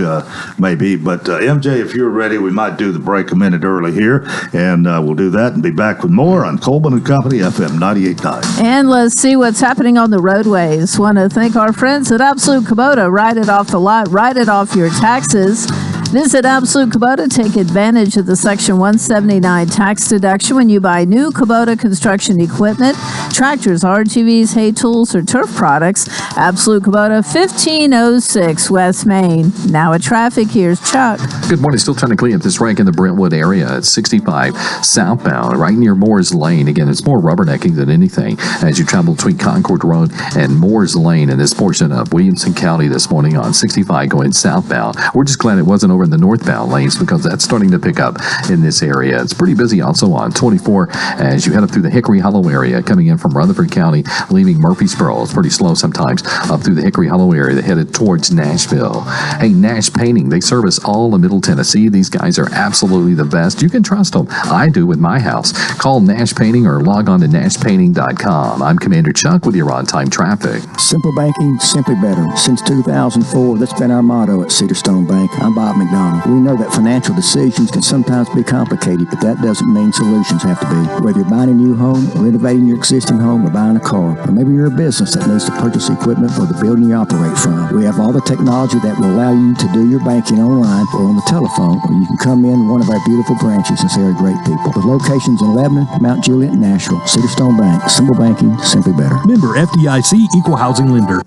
maybe, but MJ, if you're ready, we might do the break a minute early here, and we'll do that and be back with more on Coleman and Company, FM 98.9. And let's see what's happening on the roadways. Want to thank our friends at Absolute Kubota. Write it off the lot, write it off your taxes. Visit Absolute Kubota. Take advantage of the Section 179 tax deduction when you buy new Kubota construction equipment, tractors, RTVs, hay tools, or turf products. Absolute Kubota, 1506 West Main. Now at traffic, here's Chuck. Good morning. Still trying to clean up this wreck in the Brentwood area. It's 65 southbound, right near Moores Lane. Again, it's more rubbernecking than anything as you travel between Concord Road and Moores Lane in this portion of Williamson County this morning on 65 going southbound. We're just glad it wasn't over in the northbound lanes because that's starting to pick up in this area. It's pretty busy also on 24 as you head up through the Hickory Hollow area coming in from Rutherford County, leaving Murfreesboro. It's pretty slow sometimes up through the Hickory Hollow area headed towards Nashville. Hey, Nash Painting, they service all of Middle Tennessee. These guys are absolutely the best. You can trust them. I do with my house. Call Nash Painting or log on to nashpainting.com. I'm Commander Chuck with your on-time traffic. Simple banking, simply better. Since 2004, that's been our motto at Cedarstone Bank. I'm Bob McDonald. We know that financial decisions can sometimes be complicated, but that doesn't mean solutions have to be. Whether you're buying a new home, renovating your existing home, or buying a car, or maybe you're a business that needs to purchase equipment for the building you operate from, we have all the technology that will allow you to do your banking online or on the telephone, or you can come in one of our beautiful branches and see our great people. With locations in Lebanon, Mount Juliet, and Nashville, Cedarstone Bank. Simple banking, simply better. Member FDIC, Equal Housing Lender.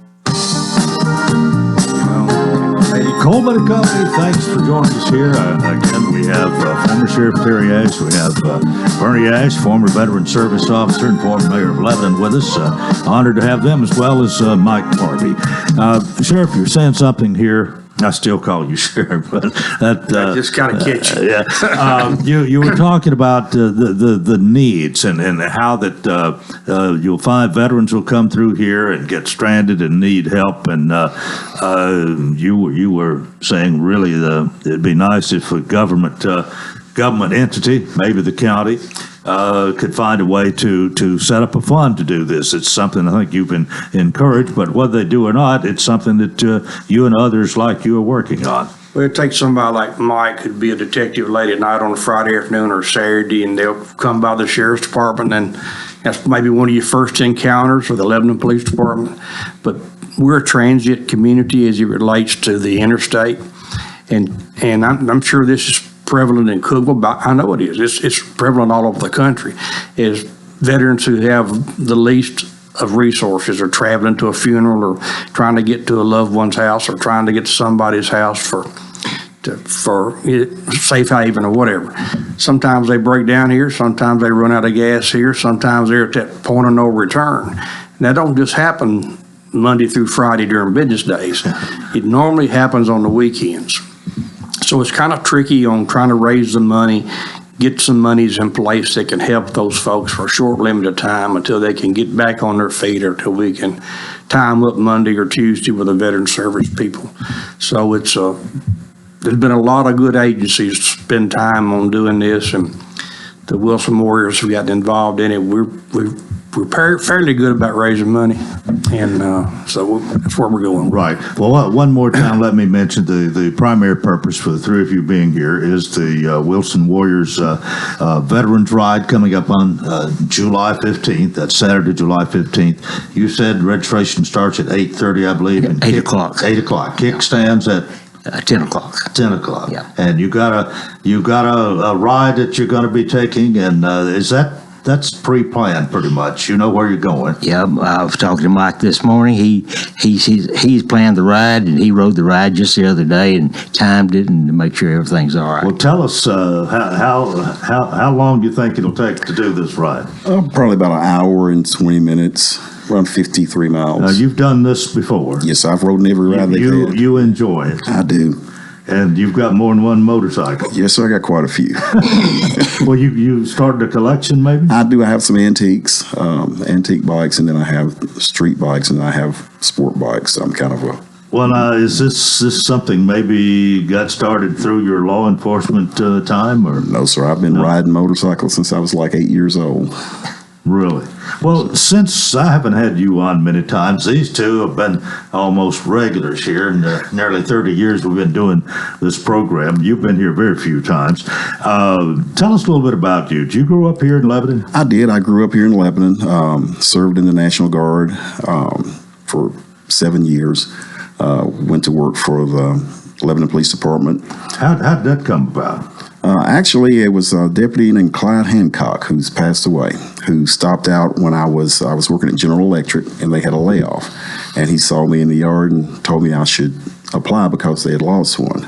Coleman and Company, thanks for joining us here. Again, we have former Sheriff Terry Ash, we have Bernie Ash, former Veteran Service Officer and former Mayor of Lebanon with us. Honored to have them as well as Mike Barbie. Sheriff, you're saying something here. I still call you Sheriff, but that just kind of catch you. Yeah, you were talking about the needs and how that you'll find veterans will come through here and get stranded and need help, and you were saying really it'd be nice if a government entity, maybe the county, could find a way to set up a fund to do this. It's something I think you've been encouraged, but whether they do or not, it's something that you and others like you are working on. Well, it takes somebody like Mike who'd be a detective late at night on a Friday afternoon or Saturday, and they'll come by the sheriff's department, and that's maybe one of your first encounters with the Lebanon Police Department. But we're a transient community as it relates to the interstate, and I'm sure this is prevalent in Cookville, but I know it is. It's prevalent all over the country. Is veterans who have the least of resources are traveling to a funeral or trying to get to a loved one's house or trying to get to somebody's house for safe haven or whatever. Sometimes they break down here. Sometimes they run out of gas here. Sometimes they're at that point of no return. And that don't just happen Monday through Friday during business days. It normally happens on the weekends. So it's kind of tricky on trying to raise the money, get some monies in place that can help those folks for a short limited time until they can get back on their feet or until we can tie them up Monday or Tuesday with the veteran service people. So it's there's been a lot of good agencies spend time on doing this, and the Wilson Warriors have gotten involved in it. We're fairly good about raising money, and so that's where we're going. Right. Well, one more time, let me mention the primary purpose for the three of you being here is the Wilson Warriors Veterans Ride coming up on July 15th. That's Saturday, July 15th. You said registration starts at 8:30, I believe. And 8 o'clock. 8 o'clock. Kick stands at 10 o'clock. 10 o'clock. Yeah. And you got a ride that you're going to be taking, and that's pre-planned pretty much. You know where you're going. Yeah, I was talking to Mike this morning. He's planned the ride, and he rode the ride just the other day and timed it and to make sure everything's all right. Well, tell us how long do you think it'll take to do this ride? Probably about an hour and 20 minutes, around 53 miles. Now, you've done this before. Yes, I've rode in every ride they've had. You enjoy it. I do. And you've got more than one motorcycle. Yes, sir, I got quite a few. Well, you started a collection, maybe? I do. I have some antiques, antique bikes, and then I have street bikes, and I have sport bikes. I'm kind of a Well, is this something maybe got started through your law enforcement time, or No, sir. I've been riding motorcycles since I was like 8 years old. really? Well, since I haven't had you on many times, these two have been almost regulars here. In the nearly 30 years we've been doing this program, you've been here very few times. Tell us a little bit about you. Did you grow up here in Lebanon? I did. I grew up here in Lebanon, served in the National Guard for 7 years, went to work for the Lebanon Police Department. How did that come about? Actually, it was a deputy named Clyde Hancock, who's passed away, who stopped out when I was working at General Electric, and they had a layoff. And he saw me in the yard and told me I should apply because they had lost one.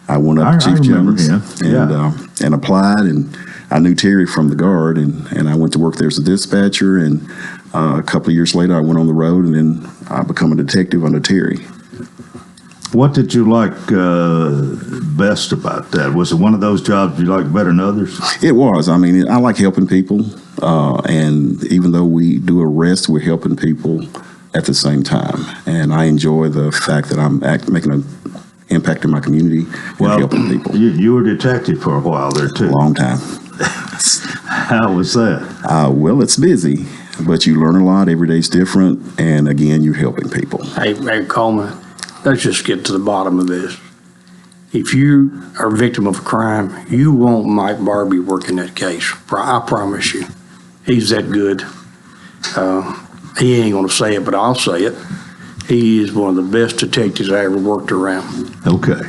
I went up to Chief Jones and applied, and I knew Terry from the Guard, and I went to work there as a dispatcher, and a couple of years later I went on the road, and then I became a detective under Terry. What did you like best about that? Was it one of those jobs you liked better than others? It was. I mean, I like helping people, and even though we do arrest, we're helping people at the same time. And I enjoy the fact that I'm making an impact in my community and helping people. You were a detective for a while there, too. A long time. How was that? Well, it's busy, but you learn a lot. Every day's different, and again, you're helping people. Hey, Coleman, let's just get to the bottom of this. If you are a victim of a crime, you won't Mike Barbie working that case. I promise you. He's that good. He ain't going to say it, but I'll say it. He is one of the best detectives I ever worked around. Okay.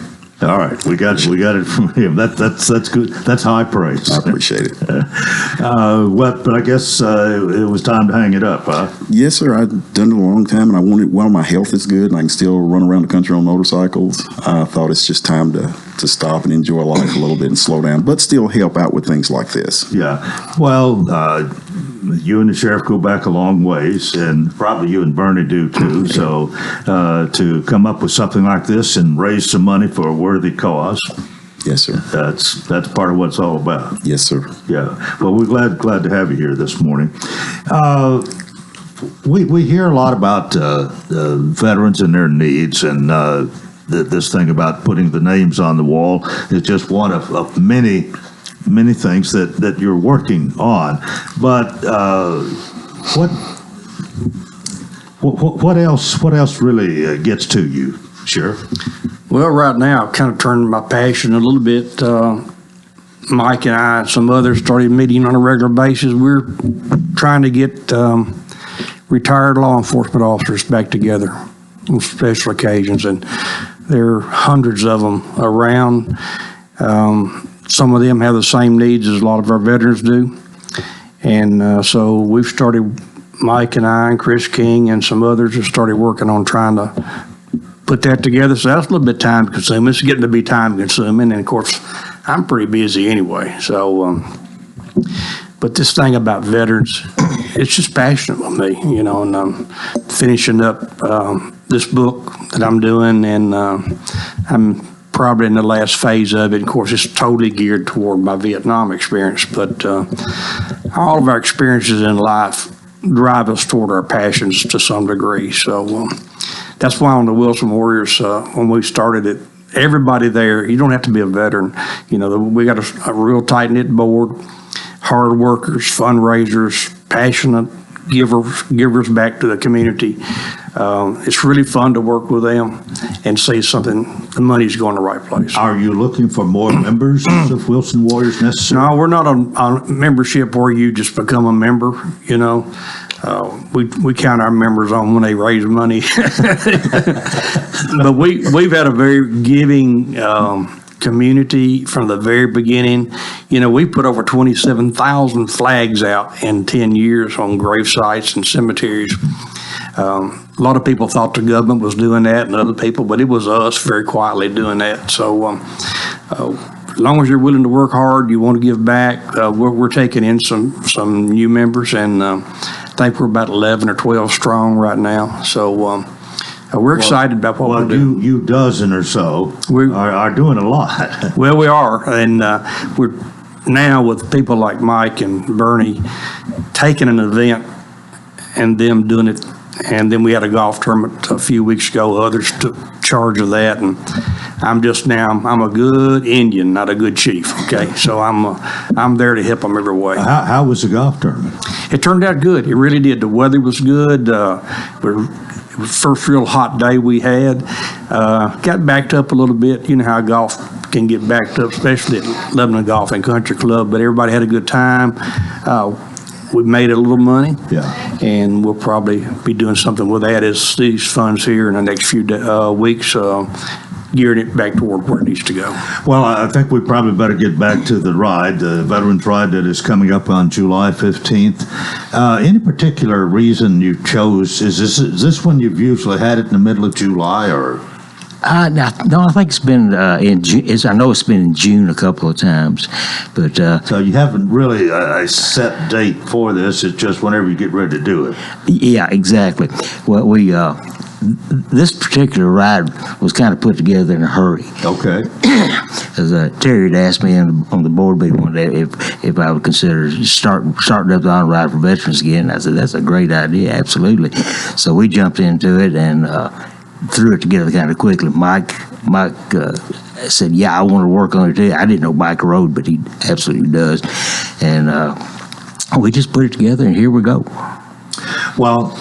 All right. We got it from him. That's good. That's high praise. I appreciate it. But I guess it was time to hang it up, huh? Yes, sir. I've done it a long time, and while my health is good and I can still run around the country on motorcycles, I thought it's just time to stop and enjoy life a little bit and slow down, but still help out with things like this. Yeah. Well, you and the sheriff go back a long ways, and probably you and Bernie do too. So to come up with something like this and raise some money for a worthy cause. Yes, sir. That's part of what it's all about. Yes, sir. Yeah. Well, we're glad to have you here this morning. We hear a lot about veterans and their needs, and this thing about putting the names on the wall is just one of many things that you're working on. But what else really gets to you, Sheriff? Well, right now, I've kind of turned my passion a little bit. Mike and I and some others started meeting on a regular basis. We're trying to get retired law enforcement officers back together on special occasions, and there are hundreds of them around. Some of them have the same needs as a lot of our veterans do. And so we've started, Mike and I and Chris King and some others have started working on trying to put that together. So that's a little bit time consuming. It's getting to be time consuming. And of course, I'm pretty busy anyway. So, but this thing about veterans, it's just passionate with me, you know, and I'm finishing up this book that I'm doing, and I'm probably in the last phase of it. Of course, it's totally geared toward my Vietnam experience, but all of our experiences in life drive us toward our passions to some degree. So that's why on the Wilson Warriors, when we started it, everybody there, you don't have to be a veteran. You know, we got a real tight-knit board, hard workers, fundraisers, passionate givers back to the community. It's really fun to work with them and see something, the money's going the right place. Are you looking for more members of Wilson Warriors necessary? No, we're not on membership where you just become a member, you know. We count our members on when they raise money. But we've had a very giving community from the very beginning. You know, we put over 27,000 flags out in 10 years on grave sites and cemeteries. A lot of people thought the government was doing that and other people, but it was us very quietly doing that. So as long as you're willing to work hard, you want to give back, we're taking in some new members, and I think we're about 11 or 12 strong right now. So we're excited about what we're doing. You dozen or so are doing a lot. Well, we are, and we're now with people like Mike and Bernie taking an event and them doing it. And then we had a golf tournament a few weeks ago. Others took charge of that, and I'm a good Indian, not a good chief. Okay, so I'm there to help them every way. How was the golf tournament? It turned out good. It really did. The weather was good. It was the first real hot day we had. Got backed up a little bit. You know how golf can get backed up, especially at Lebanon Golf and Country Club, but everybody had a good time. We made a little money, and we'll probably be doing something with that as these funds here in the next few weeks, gearing it back toward where it needs to go. Well, I think we probably better get back to the ride, the Veterans Ride that is coming up on July 15th. Any particular reason you chose? Is this when you've usually had it in the middle of July, or? No, I think it's been in June. I know it's been in June a couple of times, but so you haven't really a set date for this. It's just whenever you get ready to do it. Yeah, exactly. Well, this particular ride was kind of put together in a hurry. Okay. As Terry had asked me on the board meeting one day if I would consider starting up the honor ride for veterans again. I said that's a great idea, absolutely. So we jumped into it and threw it together kind of quickly. Mike said, "Yeah, I want to work on it too." I didn't know Mike rode, but he absolutely does, and we just put it together, and here we go. Well,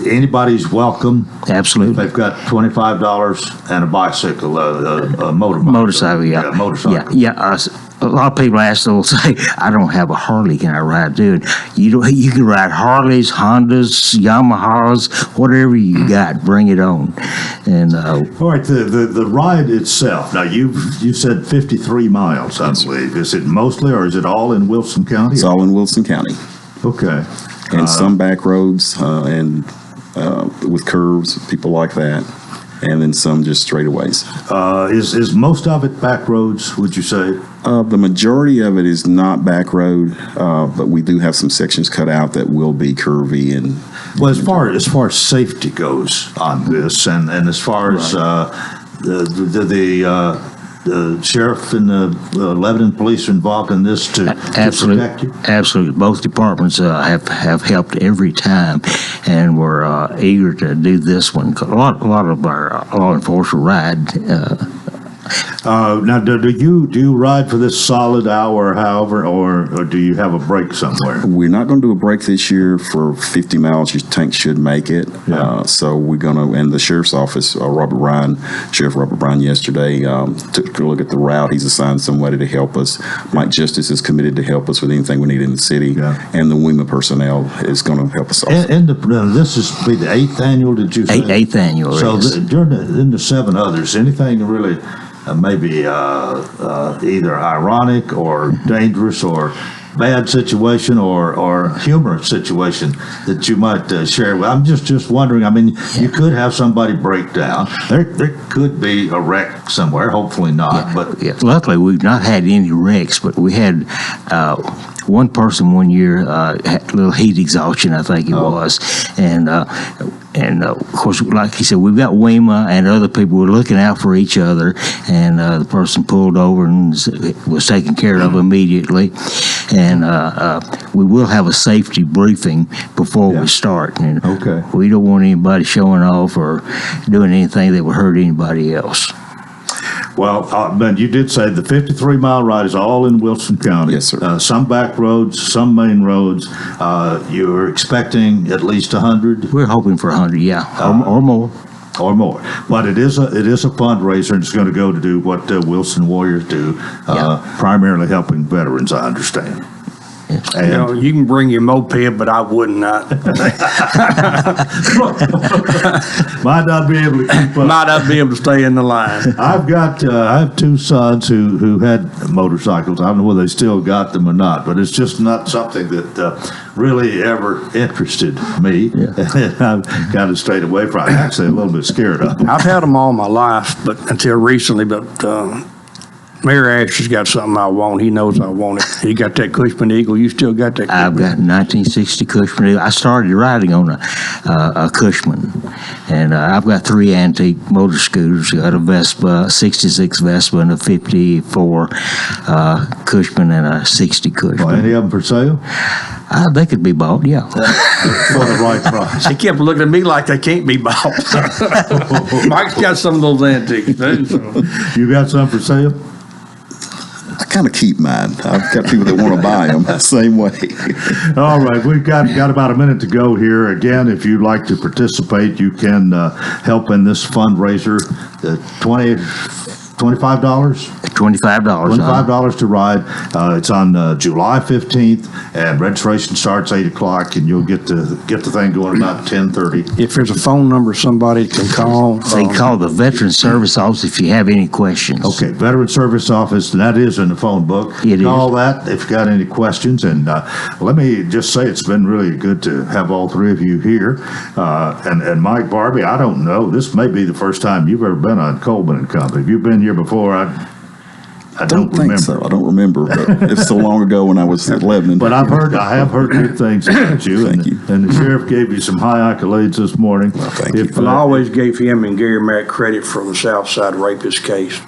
anybody's welcome. Absolutely. They've got $25 and a bicycle, a motorcycle. Yeah, motorcycle. Yeah. A lot of people will say, "I don't have a Harley. Can I ride?" Dude, you can ride Harleys, Hondas, Yamahas, whatever you got. Bring it on. And all right, the ride itself. Now you said 53 miles, I believe. Is it mostly, or is it all in Wilson County? It's all in Wilson County. Okay. And some back roads and with curves, people like that, and then some just straightaways. Is most of it back roads, would you say? The majority of it is not back road, but we do have some sections cut out that will be curvy. And well, as far as safety goes on this, and as far as the sheriff and the Lebanon police are involved in this to protect you? Absolutely. Both departments have helped every time, and we're eager to do this one. A lot of our law enforcement ride. Now, do you ride for this solid hour, however, or do you have a break somewhere? We're not going to do a break this year for 50 miles. Your tank should make it. Yeah. So we're going to, and the sheriff's office, Sheriff Robert Bryan yesterday took a look at the route. He's assigned somebody to help us. Mike Justice is committed to help us with anything we need in the city. Yeah. And the WEMA personnel is going to help us also. And this is be the 8th annual, did you say? 8th annual, So yes. During the 7 others, anything really maybe either ironic or dangerous or bad situation or humorous situation that you might share with? I'm just wondering. I mean, you could have somebody break down. There could be a wreck somewhere. Hopefully not. But luckily, we've not had any wrecks. But we had one person one year had a little heat exhaustion, I think it was, and of course, like he said, we've got WEMA and other people were looking out for each other, and the person pulled over and was taken care of immediately. And we will have a safety briefing before we start. And we don't want anybody showing off or doing anything that would hurt anybody else. Well, but you did say the 53-mile ride is all in Wilson County. Yes, sir. Some back roads, some main roads. You're expecting at least 100? We're hoping for 100, yeah, or more. Or more. But it is a fundraiser, and it's going to go to do what Wilson Warriors do, primarily helping veterans, I understand. And you can bring your moped, but I would not. Might not be able to keep up. Might not be able to stay in the line. I have 2 sons who had motorcycles. I don't know whether they still got them or not, but it's just not something that really ever interested me. I've kind of stayed away from it. I'm actually a little bit scared of them. I've had them all my life, but until recently, Mayor Ash has got something I want. He knows I want it. He got that Cushman Eagle. You still got that Cushman? I've got 1960 Cushman Eagle. I started riding on a Cushman, and I've got 3 antique motor scooters. Got a Vespa, 66 Vespa, and a 54 Cushman, and a 60 Cushman. Well, any of them for sale? They could be bought, yeah. For the right price. They kept looking at me like they can't be bought. Mike's got some of those antiques, too. So. You got some for sale? I kind of keep mine. I've got people that want to buy them same way. All right, we've got about a minute to go here. Again, if you'd like to participate, you can help in this fundraiser. $25? $25 to ride. It's on July 15th, and registration starts 8 o'clock, and you'll get the thing going about 10:30. If there's a phone number somebody can call. They call the Veteran Service Office if you have any questions. Okay, Veteran Service Office, and that is in the phone book. It is. Call that if you've got any questions. And let me just say it's been really good to have all three of you here. And Mike Barbie, I don't know, this may be the first time you've ever been on Coleman and Company. Have you been here before? I don't think remember. so. I don't remember, but it's so long ago when I was at Lebanon. But I have heard good things about you. Thank you. And the sheriff gave you some high accolades this morning. Well, thank you. And I always gave him and Gary Mack credit for the Southside rapist case.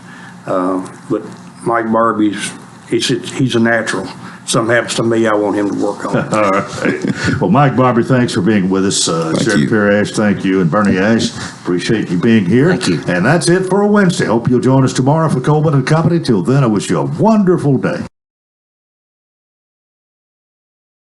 But Mike Barbie's, he's a natural. Something happens to me, I want him to work on it. All right. Well, Mike Barbie, thanks for being with us. Sheriff Perry Ash, thank you. And Bernie Ash, appreciate you being here. Thank you. And that's it for a Wednesday. Hope you'll join us tomorrow for Coleman and Company. Till then, I wish you a wonderful day.